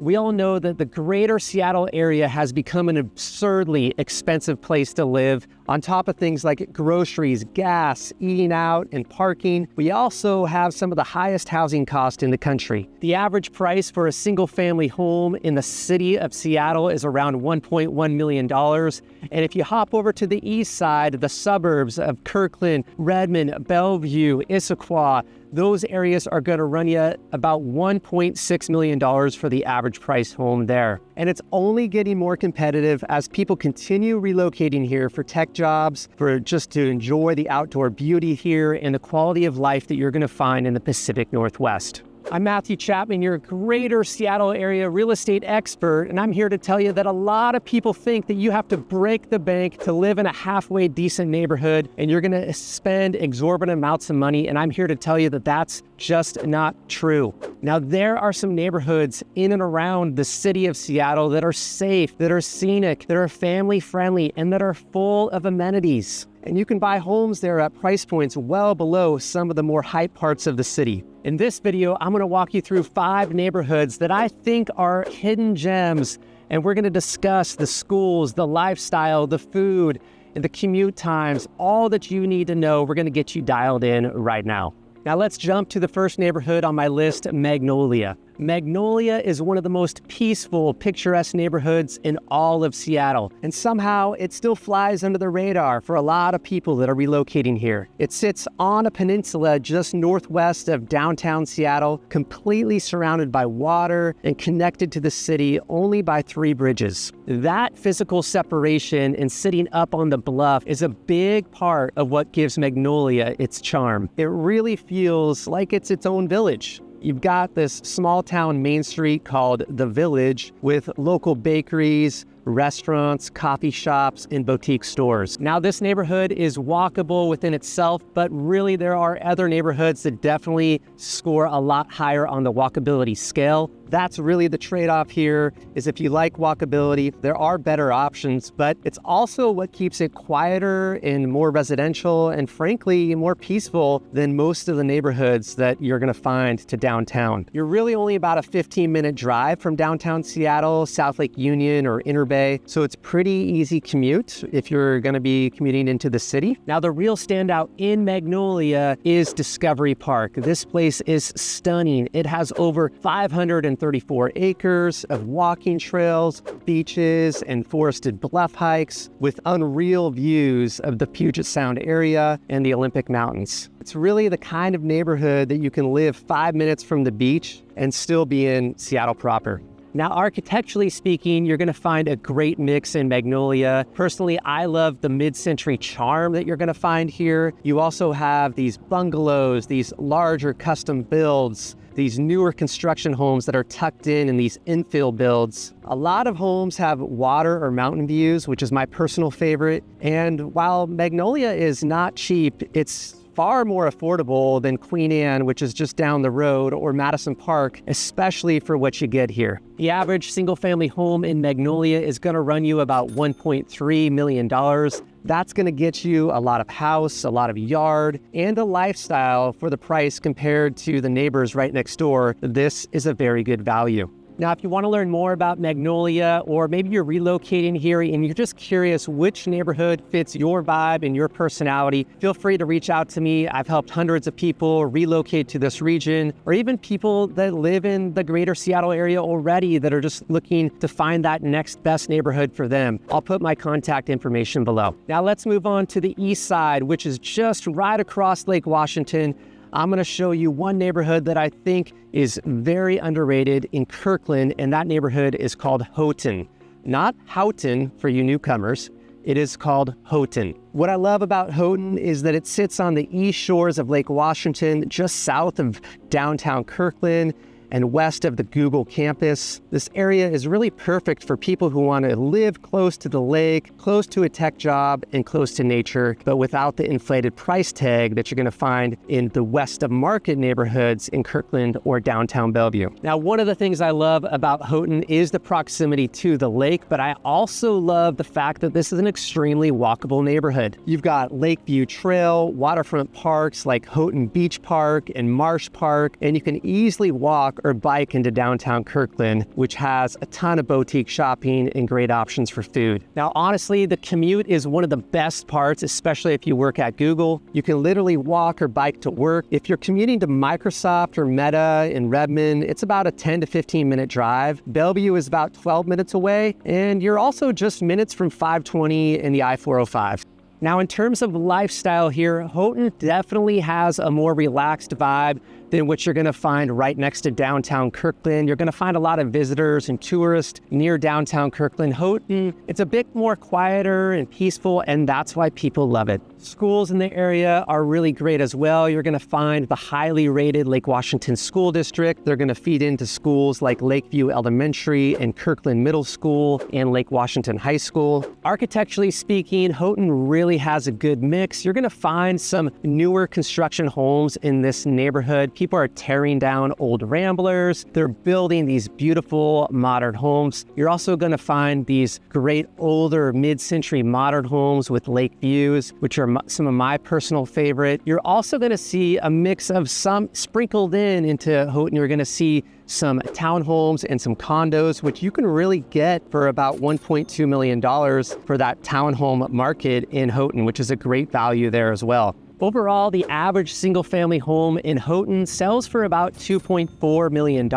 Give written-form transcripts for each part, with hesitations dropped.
We all know that the greater Seattle area has become an absurdly expensive place to live. On top of things like groceries, gas, eating out, and parking, we also have some of the highest housing costs in the country. The average price for a single-family home in the city of Seattle is around $1.1 million. And if you hop over to the east side, the suburbs of Kirkland, Redmond, Bellevue, Issaquah, those areas are going to run you about $1.6 million for the average price home there. And it's only getting more competitive as people continue relocating here for tech jobs, for just to enjoy the outdoor beauty here and the quality of life that you're going to find in the Pacific Northwest. I'm Matthew Chapman, your greater Seattle area real estate expert, and I'm here to tell you that a lot of people think that you have to break the bank to live in a halfway decent neighborhood and you're going to spend exorbitant amounts of money, and I'm here to tell you that that's just not true. Now, there are some neighborhoods in and around the city of Seattle that are safe, that are scenic, that are family friendly, and that are full of amenities. And you can buy homes there at price points well below some of the more hype parts of the city. In this video, I'm going to walk you through 5 neighborhoods that I think are hidden gems, and we're going to discuss the schools, the lifestyle, the food, and the commute times, all that you need to know. We're going to get you dialed in right now. Now let's jump to the first neighborhood on my list, Magnolia. Magnolia is one of the most peaceful, picturesque neighborhoods in all of Seattle, and somehow it still flies under the radar for a lot of people that are relocating here. It sits on a peninsula just northwest of downtown Seattle, completely surrounded by water and connected to the city only by 3 bridges. That physical separation and sitting up on the bluff is a big part of what gives Magnolia its charm. It really feels like it's its own village. You've got this small town main street called The Village with local bakeries, restaurants, coffee shops, and boutique stores. Now, this neighborhood is walkable within itself, but really there are other neighborhoods that definitely score a lot higher on the walkability scale. That's really the trade-off here, is if you like walkability, there are better options, but it's also what keeps it quieter and more residential and frankly more peaceful than most of the neighborhoods that you're going to find to downtown. You're really only about a 15-minute drive from downtown Seattle, South Lake Union, or Inner Bay, so it's pretty easy commute if you're going to be commuting into the city. Now, the real standout in Magnolia is Discovery Park. This place is stunning. It has over 534 acres of walking trails, beaches, and forested bluff hikes with unreal views of the Puget Sound area and the Olympic Mountains. It's really the kind of neighborhood that you can live 5 minutes from the beach and still be in Seattle proper. Now, architecturally speaking, you're going to find a great mix in Magnolia. Personally, I love the mid-century charm that you're going to find here. You also have these bungalows, these larger custom builds, these newer construction homes that are tucked in these infill builds. A lot of homes have water or mountain views, which is my personal favorite. And while Magnolia is not cheap, it's far more affordable than Queen Anne, which is just down the road, or Madison Park, especially for what you get here. The average single-family home in Magnolia is going to run you about $1.3 million. That's going to get you a lot of house, a lot of yard, and a lifestyle for the price compared to the neighbors right next door. This is a very good value. Now, if you want to learn more about Magnolia, or maybe you're relocating here and you're just curious which neighborhood fits your vibe and your personality, feel free to reach out to me. I've helped hundreds of people relocate to this region, or even people that live in the greater Seattle area already that are just looking to find that next best neighborhood for them. I'll put my contact information below. Now let's move on to the east side, which is just right across Lake Washington. I'm going to show you one neighborhood that I think is very underrated in Kirkland, and that neighborhood is called Houghton. Not Houghton for you newcomers. It is called Houghton. What I love about Houghton is that it sits on the east shores of Lake Washington, just south of downtown Kirkland and west of the Google campus. This area is really perfect for people who want to live close to the lake, close to a tech job, and close to nature, but without the inflated price tag that you're going to find in the west of market neighborhoods in Kirkland or downtown Bellevue. Now, one of the things I love about Houghton is the proximity to the lake, but I also love the fact that this is an extremely walkable neighborhood. You've got Lakeview Trail, waterfront parks like Houghton Beach Park and Marsh Park, and you can easily walk walk or bike into downtown Kirkland, which has a ton of boutique shopping and great options for food. Now, honestly, the commute is one of the best parts, especially if you work at Google. You can literally walk or bike to work. If you're commuting to Microsoft or Meta in Redmond, it's about a 10 to 15 minute drive. Bellevue is about 12 minutes away, and you're also just minutes from 520 and the I-405. Now, in terms of lifestyle here, Houghton definitely has a more relaxed vibe than what you're gonna find right next to downtown Kirkland. You're gonna find a lot of visitors and tourists near downtown Kirkland. Houghton, it's a bit more quieter and peaceful, and that's why people love it. Schools in the area are really great as well. You're gonna find the highly rated Lake Washington School District. They're gonna feed into schools like Lakeview Elementary and Kirkland Middle School and Lake Washington High School. Architecturally speaking, Houghton really has a good mix. You're gonna find some newer construction homes in this neighborhood. People are tearing down old ramblers. They're building these beautiful modern homes. You're also gonna find these great older mid-century modern homes with lake views, which are some of my personal favorite. You're also gonna see a mix of some sprinkled into Houghton. You're gonna see some townhomes and some condos, which you can really get for about $1.2 million for that townhome market in Houghton, which is a great value there as well. Overall, the average single-family home in Houghton sells for about $2.4 million,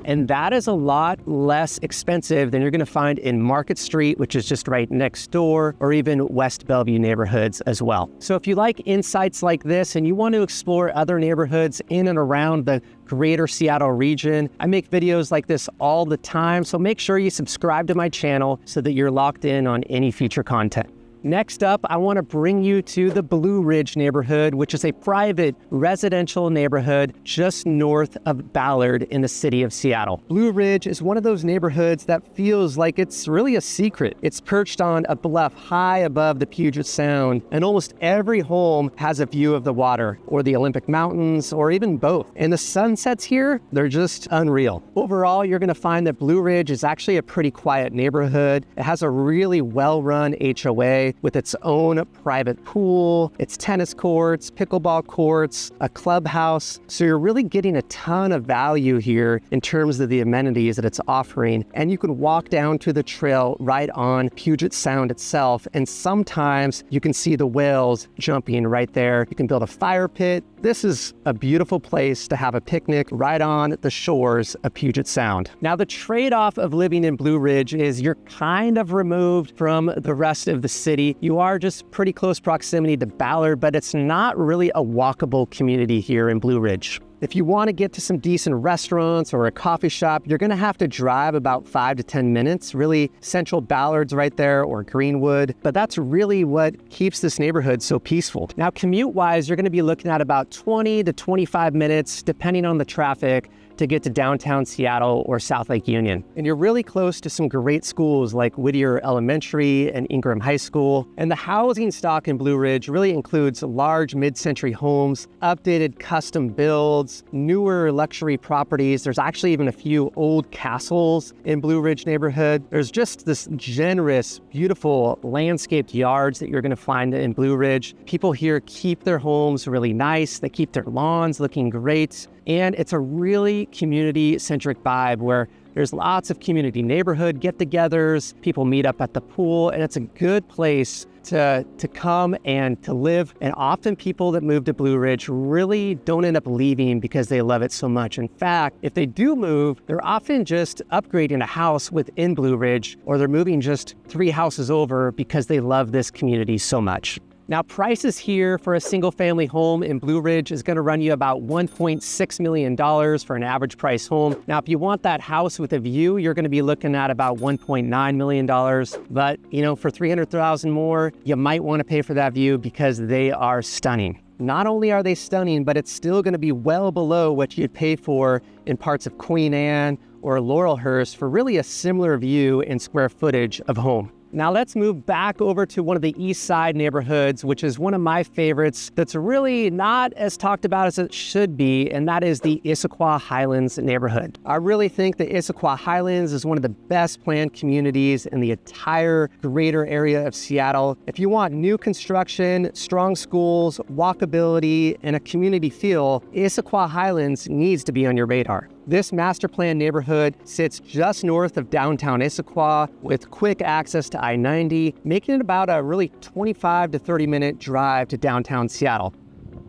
and that is a lot less expensive than you're gonna find in Market Street, which is just right next door, or even West Bellevue neighborhoods as well. So if you like insights like this and you want to explore other neighborhoods in and around the greater Seattle region, I make videos like this all the time, so make sure you subscribe to my channel so that you're locked in on any future content. Next up, I want to bring you to the Blue Ridge neighborhood, which is a private residential neighborhood just north of Ballard in the city of Seattle. Blue Ridge is one of those neighborhoods that feels like it's really a secret. It's perched on a bluff high above the Puget Sound, and almost every home has a view of the water or the Olympic Mountains or even both. And the sunsets here, they're just unreal. Overall, you're going to find that Blue Ridge is actually a pretty quiet neighborhood. It has a really well-run HOA with its own private pool, its tennis courts, pickleball courts, a clubhouse. So you're really getting a ton of value here in terms of the amenities that it's offering. And you can walk down to the trail right on Puget Sound itself. And sometimes you can see the whales jumping right there. You can build a fire pit. This is a beautiful place to have a picnic right on the shores of Puget Sound. Now, the trade-off of living in Blue Ridge is you're kind of removed from the rest of the city. You are just pretty close proximity to Ballard, but it's not really a walkable community here in Blue Ridge. If you want to get to some decent restaurants or a coffee shop, you're going to have to drive about 5 to 10 minutes. Really, Central Ballard's right there, or Greenwood, but that's really what keeps this neighborhood so peaceful. Now, commute-wise, you're going to be looking at about 20 to 25 minutes, depending on the traffic, to get to downtown Seattle or South Lake Union. And you're really close to some great schools like Whittier Elementary and Ingram High School. And the housing stock in Blue Ridge really includes large mid-century homes, updated custom builds, newer luxury properties. There's actually even a few old castles in Blue Ridge neighborhood. There's just this generous, beautiful landscaped yards that you're gonna find in Blue Ridge. People here keep their homes really nice. They keep their lawns looking great. And it's a really community-centric vibe where there's lots of community neighborhood get-togethers, people meet up at the pool, and it's a good place to come and to live. And often people that move to Blue Ridge really don't end up leaving because they love it so much. In fact, if they do move, they're often just upgrading a house within Blue Ridge, or they're moving just 3 houses over because they love this community so much. Now, prices here for a single-family home in Blue Ridge is going to run you about $1.6 million for an average price home. Now, if you want that house with a view, you're going to be looking at about $1.9 million. But, for $300,000 more, you might want to pay for that view because they are stunning. Not only are they stunning, but it's still going to be well below what you'd pay for in parts of Queen Anne or Laurelhurst for really a similar view and square footage of home. Now let's move back over to one of the East Side neighborhoods, which is one of my favorites that's really not as talked about as it should be, and that is the Issaquah Highlands neighborhood. I really think the Issaquah Highlands is one of the best planned communities in the entire greater area of Seattle. If you want new construction, strong schools, walkability, and a community feel, Issaquah Highlands needs to be on your radar. This master plan neighborhood sits just north of downtown Issaquah with quick access to I-90, making it about a really 25 to 30 minute drive to downtown Seattle.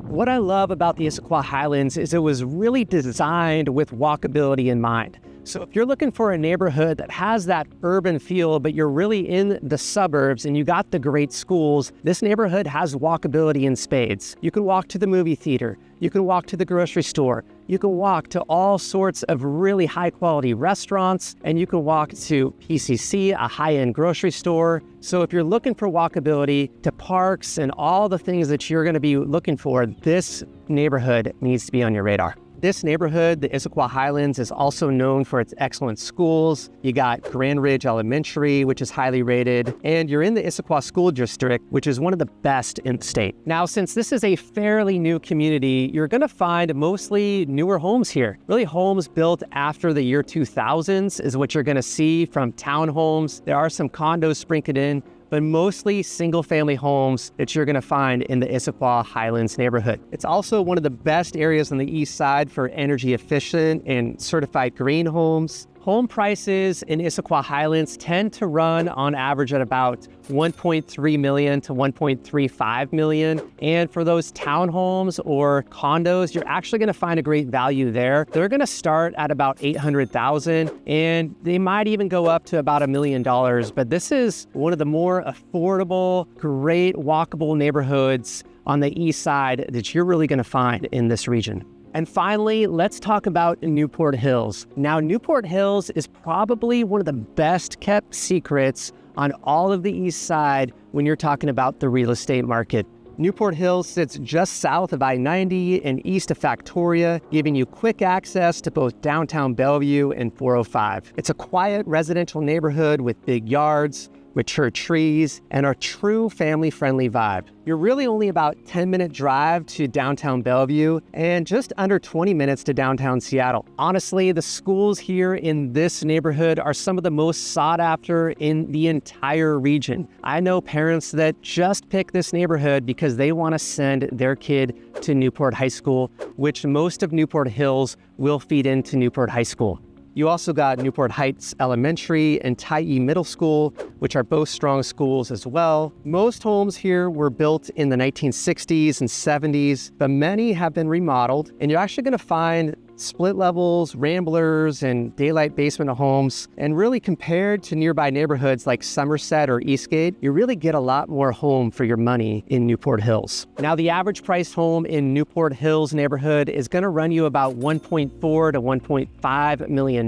What I love about the Issaquah Highlands is it was really designed with walkability in mind. So if you're looking for a neighborhood that has that urban feel, but you're really in the suburbs and you got the great schools, this neighborhood has walkability in spades. You can walk to the movie theater, you can walk to the grocery store, you can walk to all sorts of really high quality restaurants, and you can walk to PCC, a high-end grocery store. So if you're looking for walkability to parks and all the things that you're gonna be looking for, this neighborhood needs to be on your radar. This neighborhood, the Issaquah Highlands, is also known for its excellent schools. You got Grand Ridge Elementary, which is highly rated, and you're in the Issaquah School District, which is one of the best in the state. Now, since this is a fairly new community, you're gonna find mostly newer homes here. Really homes built after the year 2000s is what you're gonna see, from townhomes. There are some condos sprinkled in, but mostly single-family homes that you're gonna find in the Issaquah Highlands neighborhood. It's also one of the best areas on the east side for energy efficient and certified green homes. Home prices in Issaquah Highlands tend to run on average at about 1.3 million to 1.35 million. And for those townhomes or condos, you're actually gonna find a great value there. They're gonna start at about 800,000 and they might even go up to about $1 million. But this is one of the more affordable, great walkable neighborhoods on the east side that you're really gonna find in this region. And finally, let's talk about Newport Hills. Now, Newport Hills is probably one of the best kept secrets on all of the east side when you're talking about the real estate market. Newport Hills sits just south of I-90 and east of Factoria, giving you quick access to both downtown Bellevue and 405. It's a quiet residential neighborhood with big yards, mature trees, and a true family-friendly vibe. You're really only about 10-minute drive to downtown Bellevue and just under 20 minutes to downtown Seattle. Honestly, the schools here in this neighborhood are some of the most sought after in the entire region. I know parents that just pick this neighborhood because they want to send their kid to Newport High School, which most of Newport Hills will feed into Newport High School. You also got Newport Heights Elementary and Tyee Middle School, which are both strong schools as well. Most homes here were built in the 1960s and 70s, but many have been remodeled, and you're actually gonna find split levels, ramblers, and daylight basement homes. And really, compared to nearby neighborhoods like Somerset or Eastgate, you really get a lot more home for your money in Newport Hills. Now, the average price home in Newport Hills neighborhood is gonna run you about $1.4 to $1.5 million.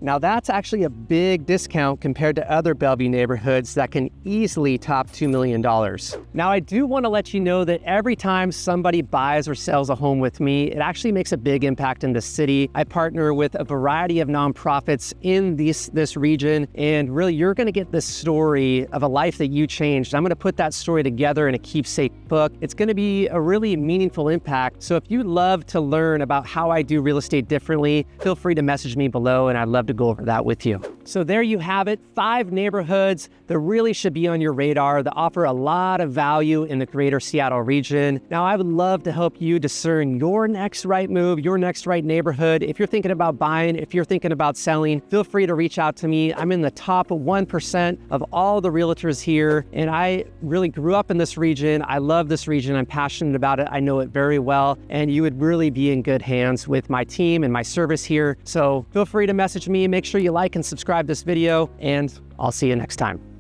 Now, that's actually a big discount compared to other Bellevue neighborhoods that can easily top $2 million. Now, I do wanna let you know that every time somebody buys or sells a home with me, it actually makes a big impact in the city. I partner with a variety of nonprofits in this region, and really you're gonna get this story of a life that you changed. I'm gonna put that story together in a keepsake book. It's gonna be a really meaningful impact. So if you love to learn about how I do real estate differently, feel free to message me below and I'd love to go over that with you. So there you have it, 5 neighborhoods that really should be on your radar that offer a lot of value in the greater Seattle region. Now, I would love to help you discern your next right move, your next right neighborhood. If you're thinking about buying, if you're thinking about selling, feel free to reach out to me. I'm in the top 1% of all the realtors here, and I really grew up in this region. I love this region. I'm passionate about it. I know it very well, and you would really be in good hands with my team and my service here. So feel free to message me. Make sure you like and subscribe this video, and I'll see you next time.